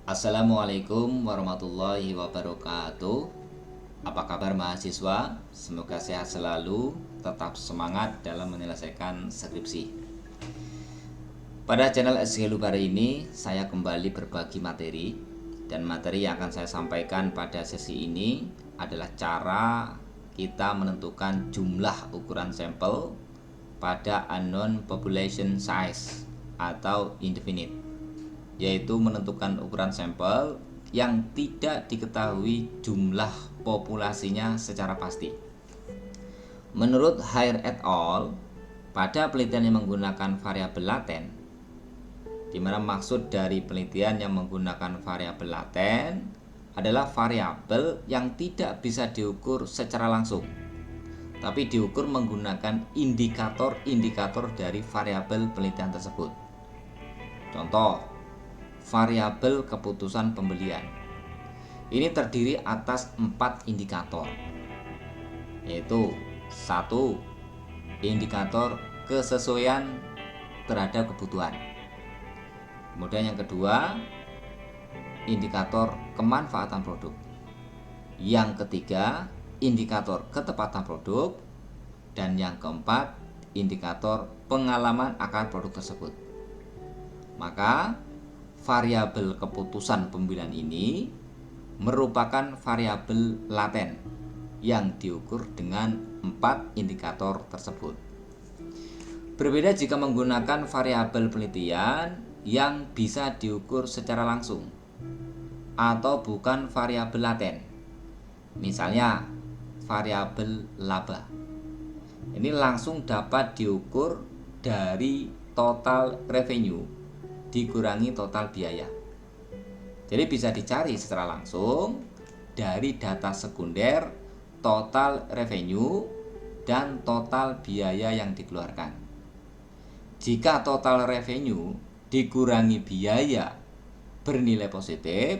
Assalamualaikum warahmatullahi wabarakatuh. Apa kabar mahasiswa? Semoga sehat selalu, tetap semangat dalam menyelesaikan skripsi. Pada channel SG Loop hari ini, saya kembali berbagi materi. Dan materi yang akan saya sampaikan pada sesi ini adalah cara kita menentukan jumlah ukuran sampel pada unknown population size atau indefinite, yaitu menentukan ukuran sampel yang tidak diketahui jumlah populasinya secara pasti. Menurut Hare et al., pada penelitian yang menggunakan variabel laten, di mana maksud dari penelitian yang menggunakan variabel laten adalah variabel yang tidak bisa diukur secara langsung, tapi diukur menggunakan indikator-indikator dari variabel penelitian tersebut. Contoh, variabel keputusan pembelian. Ini terdiri atas 4 indikator, yaitu 1. Indikator kesesuaian terhadap kebutuhan. Kemudian yang kedua, indikator kemanfaatan produk. Yang ketiga, indikator ketepatan produk. Dan yang keempat, indikator pengalaman akan produk tersebut. Maka variabel keputusan pembelian ini merupakan variabel laten yang diukur dengan 4 indikator tersebut. Berbeda jika menggunakan variabel penelitian yang bisa diukur secara langsung atau bukan variabel laten. Misalnya variabel laba. Ini langsung dapat diukur dari total revenue dikurangi total biaya. Jadi bisa dicari secara langsung dari data sekunder total revenue dan total biaya yang dikeluarkan. Jika total revenue dikurangi biaya bernilai positif,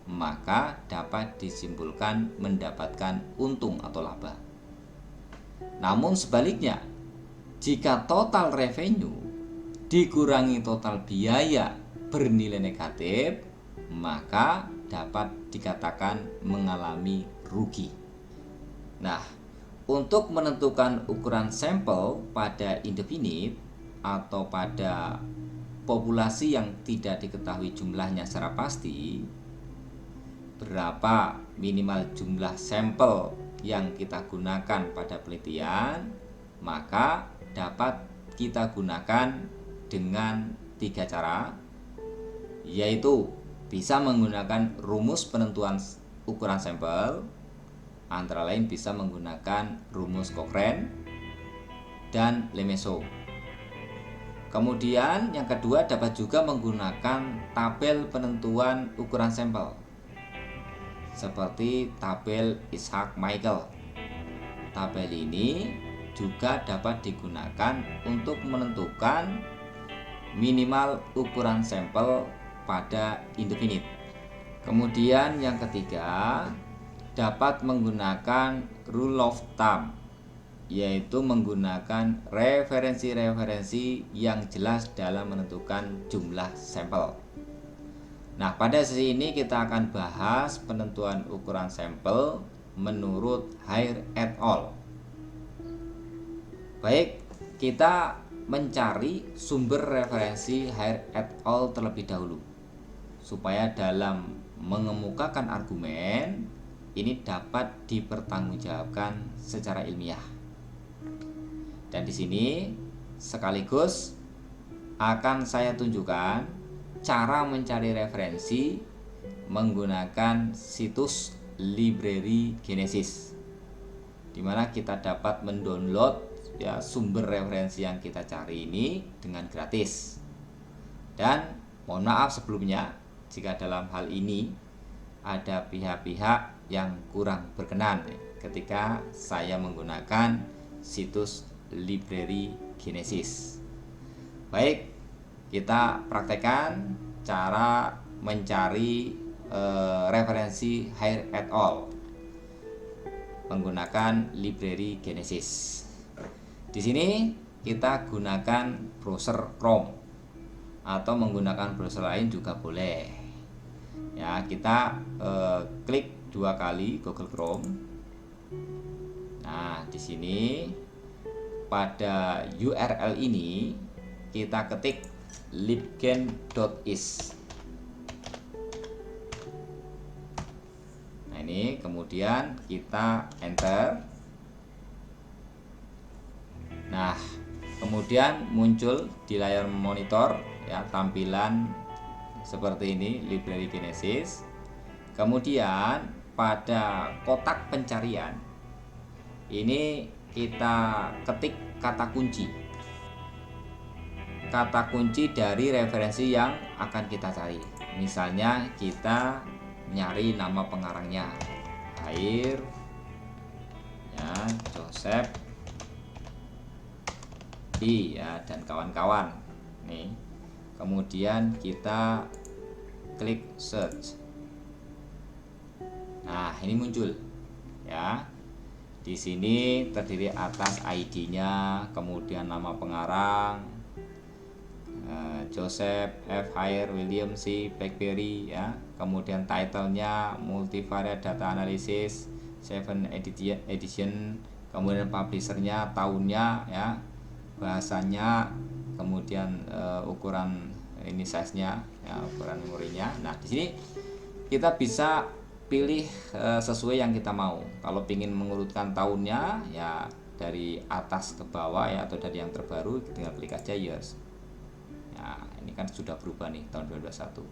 maka dapat disimpulkan mendapatkan untung atau laba. Namun sebaliknya, jika total revenue dikurangi total biaya bernilai negatif, maka dapat dikatakan mengalami rugi. Nah, untuk menentukan ukuran sampel pada indefinite atau pada populasi yang tidak diketahui jumlahnya secara pasti, berapa minimal jumlah sampel yang kita gunakan pada penelitian, maka dapat kita gunakan dengan 3 cara, yaitu bisa menggunakan rumus penentuan ukuran sampel, antara lain bisa menggunakan rumus Cochrane dan Lemeso. Kemudian yang kedua dapat juga menggunakan tabel penentuan ukuran sampel, seperti tabel Ishaq-Michael. Tabel ini juga dapat digunakan untuk menentukan minimal ukuran sampel pada indefinite. Kemudian yang ketiga dapat menggunakan rule of thumb, yaitu menggunakan referensi-referensi yang jelas dalam menentukan jumlah sampel. Nah, pada sesi ini kita akan bahas penentuan ukuran sampel menurut Hare et al. Baik, kita mencari sumber referensi Hare et al. Terlebih dahulu, supaya dalam mengemukakan argumen ini dapat dipertanggungjawabkan secara ilmiah. Dan di sini sekaligus akan saya tunjukkan cara mencari referensi menggunakan situs Library Genesis, di mana kita dapat mendownload sumber referensi yang kita cari ini dengan gratis. Dan mohon maaf sebelumnya jika dalam hal ini ada pihak-pihak yang kurang berkenan ketika saya menggunakan situs Library Genesis. Baik, kita praktekkan cara mencari referensi Hare et al. Menggunakan Library Genesis. Di sini kita gunakan browser Chrome atau menggunakan browser lain juga boleh. Ya, kita klik 2 kali Google Chrome. Nah, di sini pada URL ini kita ketik libgen.is. Nah, ini kemudian kita enter. Nah, kemudian muncul di layar monitor ya tampilan seperti ini, Library Genesis. Kemudian pada kotak pencarian ini kita ketik kata kunci dari referensi yang akan kita cari. Misalnya kita nyari nama pengarangnya, Air ya, Joseph B ya, dan kawan-kawan nih. Kemudian kita klik search. Nah, ini muncul ya. Di sini terdiri atas ID-nya, kemudian nama pengarang, Joseph F. Hire William C. Blackberry ya. Kemudian title-nya Multivariate Data Analysis 7 edition, kemudian publisher-nya, tahunnya ya, bahasanya, kemudian ukuran ini size-nya ya, ukuran memorinya. Nah, di sini kita bisa pilih sesuai yang kita mau. Kalau ingin mengurutkan tahunnya ya dari atas ke bawah ya, atau dari yang terbaru tinggal klik aja years. Ya, ini kan sudah berubah nih tahun 2021.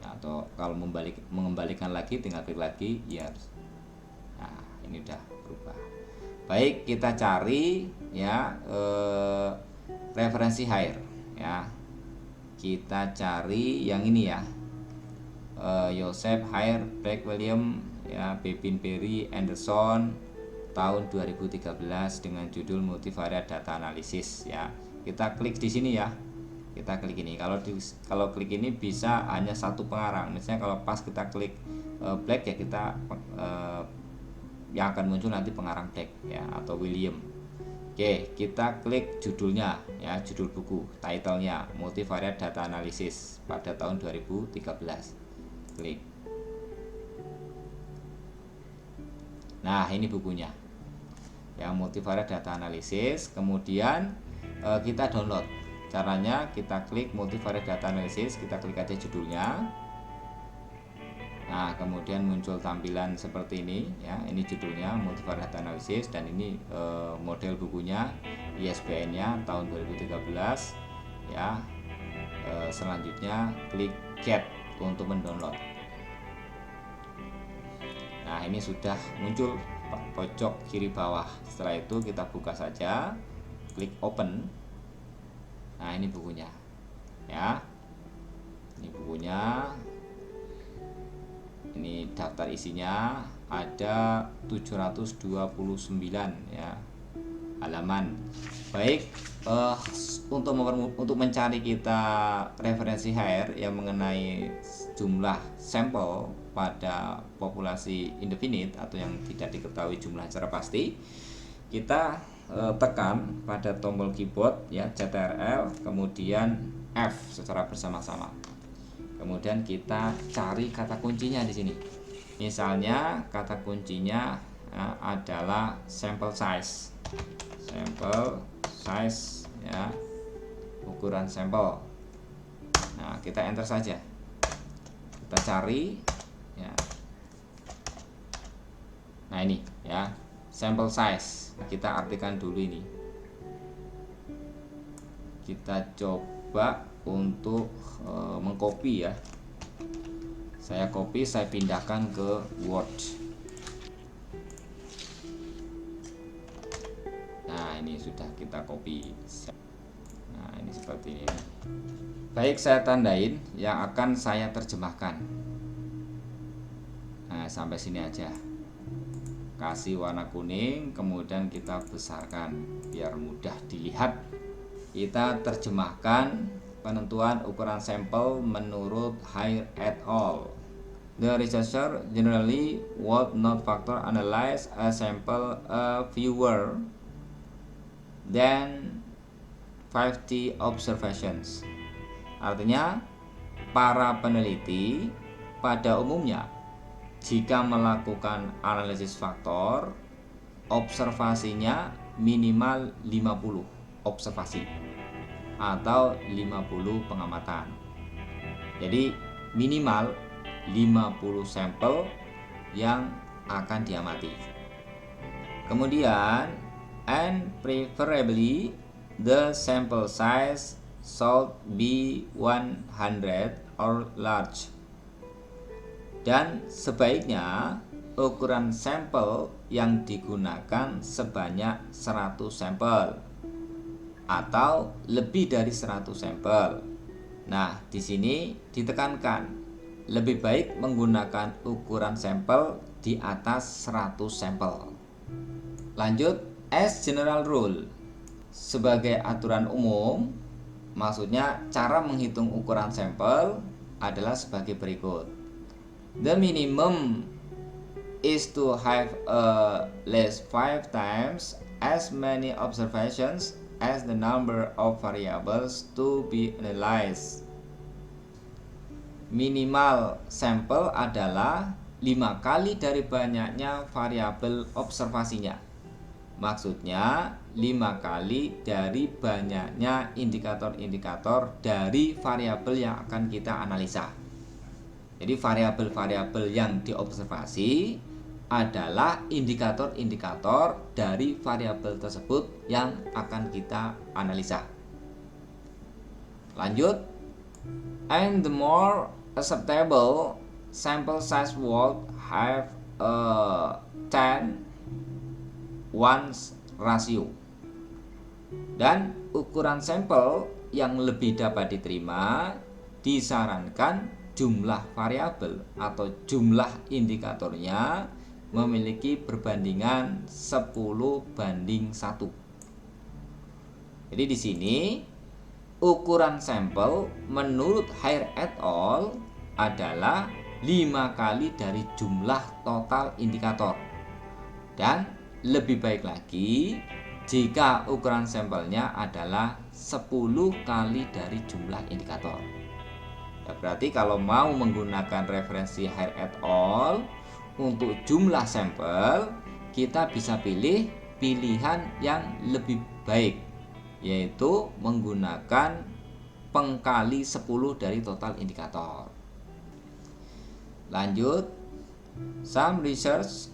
Ya, atau kalau mengembalikan lagi tinggal klik lagi years. Nah, ini udah berubah. Baik, kita cari ya referensi hire ya. Kita cari yang ini ya. Joseph Hire Black William ya, Bebin Berry Anderson tahun 2013 dengan judul Multivariate Data Analysis ya. Kita klik di sini ya. Kita klik ini. Kalau klik ini bisa hanya satu pengarang. Misalnya kalau pas kita klik Black ya, kita yang akan muncul nanti pengarang Black ya, atau William. Oke, kita klik judulnya ya, judul buku, title-nya Multivariate Data Analysis pada tahun 2013. Klik. Nah, ini bukunya ya, Multivariate Data Analysis. Kemudian kita download. Caranya kita klik Multivariate Data Analysis, kita klik aja judulnya. Nah, kemudian muncul tampilan seperti ini ya. Ini judulnya Multivariate Data Analysis, dan ini model bukunya, ISBN-nya tahun 2013 ya. Selanjutnya klik Get untuk mendownload. Nah, ini sudah muncul pojok kiri bawah. Setelah itu kita buka saja, klik Open. Nah, ini bukunya ya. Ini bukunya. Ini daftar isinya ada 729 ya halaman. Baik, untuk mencari kita referensi hire yang mengenai jumlah sampel pada populasi indefinite atau yang tidak diketahui jumlah secara pasti, kita tekan pada tombol keyboard ya, CTRL, kemudian F secara bersama-sama. Kemudian kita cari kata kuncinya di sini. Misalnya kata kuncinya adalah sample size. Sample size ya, ukuran sampel. Nah, kita enter saja. Kita cari ya. Nah, ini ya, sample size. Kita artikan dulu ini. Kita coba untuk mengcopy ya. Saya copy, saya pindahkan ke Word. Nah, ini sudah kita copy. Nah, ini seperti ini. Baik, saya tandain yang akan saya terjemahkan. Nah, sampai sini aja. Kasih warna kuning, kemudian kita besarkan biar mudah dilihat. Kita terjemahkan penentuan ukuran sampel menurut Hire et al. The researcher generally would not factor analyze a sample fewer than 50 observations. Artinya para peneliti pada umumnya, jika melakukan analisis faktor, observasinya minimal 50 observasi atau 50 pengamatan. Jadi minimal 50 sampel yang akan diamati. Kemudian, and preferably the sample size should be 100 or large. Dan sebaiknya ukuran sampel yang digunakan sebanyak 100 sampel atau lebih dari 100 sampel. Nah, di sini ditekankan lebih baik menggunakan ukuran sampel di atas 100 sampel. Lanjut, as general rule, sebagai aturan umum, maksudnya cara menghitung ukuran sampel adalah sebagai berikut. The minimum is to have at least 5 times as many observations as the number of variables to be analyzed. Minimal sampel adalah 5 kali dari banyaknya variabel observasinya. Maksudnya 5 kali dari banyaknya indikator-indikator dari variabel yang akan kita analisa. Jadi variabel-variabel yang diobservasi adalah indikator-indikator dari variabel tersebut yang akan kita analisa. Lanjut, and the more acceptable sample size would have a 10:1 ratio. Dan ukuran sampel yang lebih dapat diterima disarankan jumlah variabel atau jumlah indikatornya memiliki perbandingan 10:1. Jadi di sini ukuran sampel menurut Hare et al. Adalah 5 kali dari jumlah total indikator. Dan lebih baik lagi jika ukuran sampelnya adalah 10 kali dari jumlah indikator. Ya, berarti kalau mau menggunakan referensi Hare et al. Untuk jumlah sampel, kita bisa pilih pilihan yang lebih baik, yaitu menggunakan pengkali 10 dari total indikator. Lanjut, some research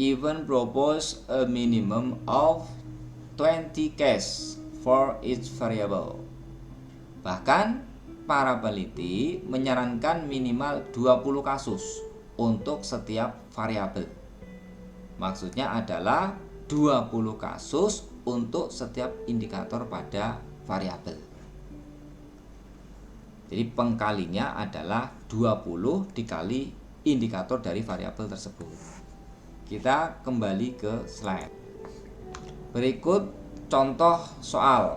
even propose a minimum of 20 cases for each variable. Bahkan para peneliti menyarankan minimal 20 kasus untuk setiap variabel. Maksudnya adalah 20 kasus untuk setiap indikator pada variabel. Jadi pengkalinya adalah 20 dikali indikator dari variabel tersebut. Kita kembali ke slide. Berikut contoh soal.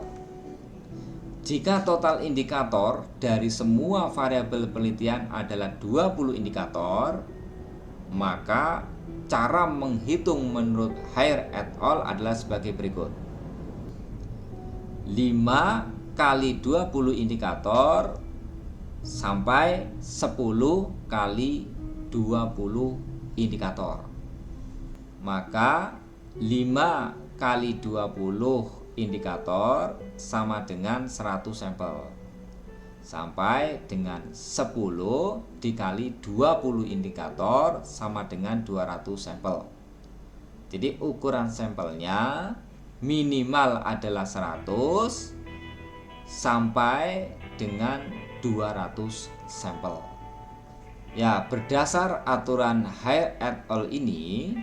Jika total indikator dari semua variabel penelitian adalah 20 indikator, maka cara menghitung menurut Hare et al. Adalah sebagai berikut. 5 kali 20 indikator sampai 10 kali 20 indikator. Maka 5 kali 20 indikator sama dengan 100 sampel. Sampai dengan 10 dikali 20 indikator sama dengan 200 sampel. Jadi ukuran sampelnya minimal adalah 100 sampai dengan 200 sampel. Ya, berdasar aturan Hare et al. Ini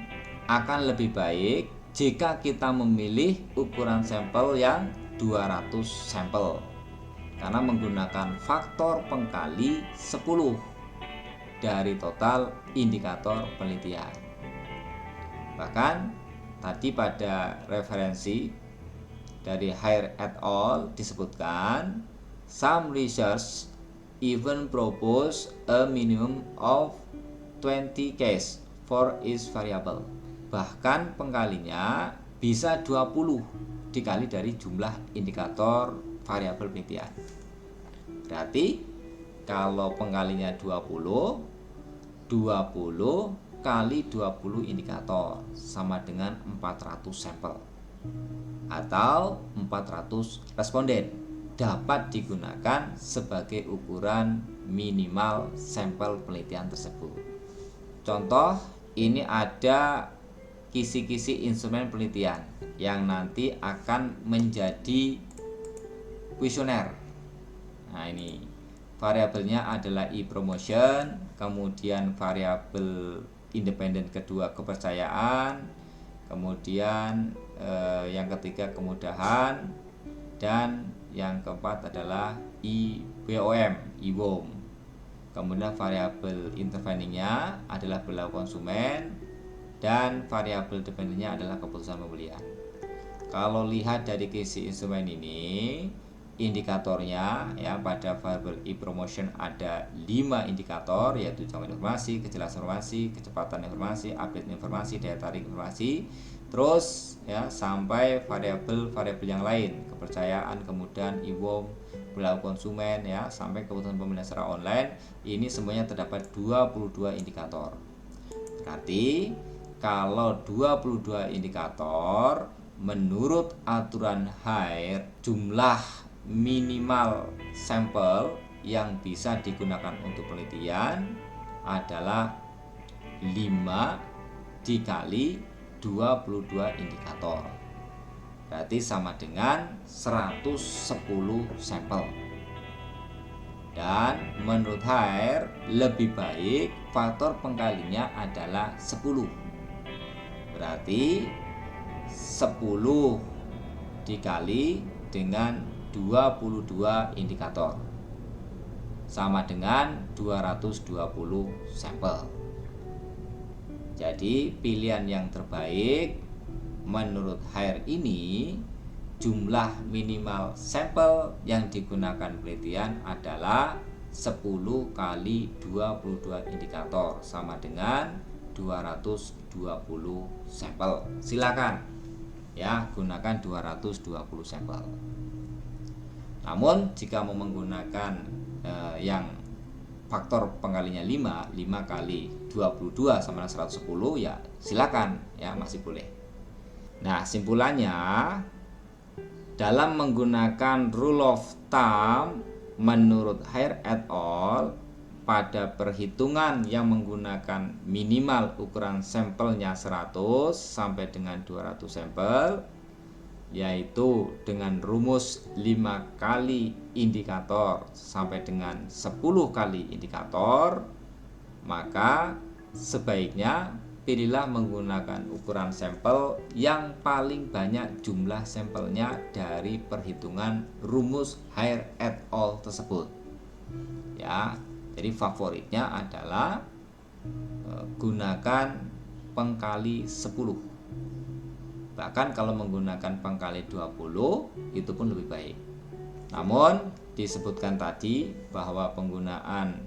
akan lebih baik jika kita memilih ukuran sampel yang 200 sampel karena menggunakan faktor pengkali 10 dari total indikator penelitian. Bahkan tadi pada referensi dari Hare et al. Disebutkan some research even propose a minimum of 20 cases for each variable. Bahkan pengkalinya bisa 20 dikali dari jumlah indikator variabel penelitian. Berarti kalau pengkalinya 20, 20 kali 20 indikator sama dengan 400 sampel atau 400 responden dapat digunakan sebagai ukuran minimal sampel penelitian tersebut. Contoh, ini ada kisi-kisi instrumen penelitian yang nanti akan menjadi kuesioner. Nah, ini variabelnya adalah e-promotion, kemudian variabel independen kedua kepercayaan, kemudian yang ketiga kemudahan, dan yang keempat adalah IWOM. Kemudian variabel interveningnya adalah perilaku konsumen, dan variabel dependennya adalah keputusan pembelian. Kalau lihat dari kisi instrumen ini, indikatornya ya pada variabel e-promotion ada 5 indikator, yaitu jangkauan informasi, kejelasan informasi, kecepatan informasi, update informasi, daya tarik informasi, terus ya sampai variabel yang lain, kepercayaan, kemudian IWOM, perilaku konsumen ya sampai keputusan pembelian secara online. Ini semuanya terdapat 22 indikator. Berarti kalau 22 indikator menurut aturan HAIR, jumlah minimal sampel yang bisa digunakan untuk penelitian adalah 5 dikali 22 indikator. Berarti sama dengan 110 sampel. Dan menurut HAIR lebih baik faktor pengkalinya adalah 10. Berarti 10 dikali dengan 22 indikator sama dengan 220 sampel. Jadi pilihan yang terbaik menurut HAIR ini, jumlah minimal sampel yang digunakan penelitian adalah 10 kali 22 indikator sama dengan 220 sampel. Silakan ya gunakan 220 sampel. Namun jika mau menggunakan yang faktor pengkalinya 5 kali 22 sama dengan 110 ya silakan ya, masih boleh. Nah, simpulannya dalam menggunakan rule of thumb menurut HAIR et al. Pada perhitungan yang menggunakan minimal ukuran sampelnya 100 sampai dengan 200 sampel, yaitu dengan rumus 5 kali indikator sampai dengan 10 kali indikator, maka sebaiknya pilihlah menggunakan ukuran sampel yang paling banyak jumlah sampelnya dari perhitungan rumus HAIR et al. Tersebut ya. Jadi favoritnya adalah gunakan pengkali 10. Bahkan kalau menggunakan pengkali 20 itu pun lebih baik. Namun disebutkan tadi bahwa penggunaan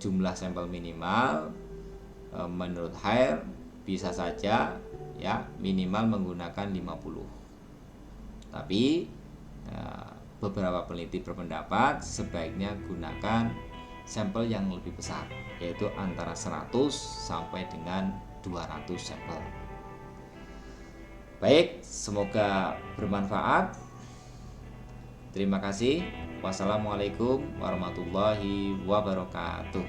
jumlah sampel minimal menurut HAIR bisa saja ya minimal menggunakan 50. Tapi beberapa peneliti berpendapat sebaiknya gunakan sampel yang lebih besar, yaitu antara 100 sampai dengan 200 sampel. Baik, semoga bermanfaat. Terima kasih. Wassalamualaikum warahmatullahi wabarakatuh.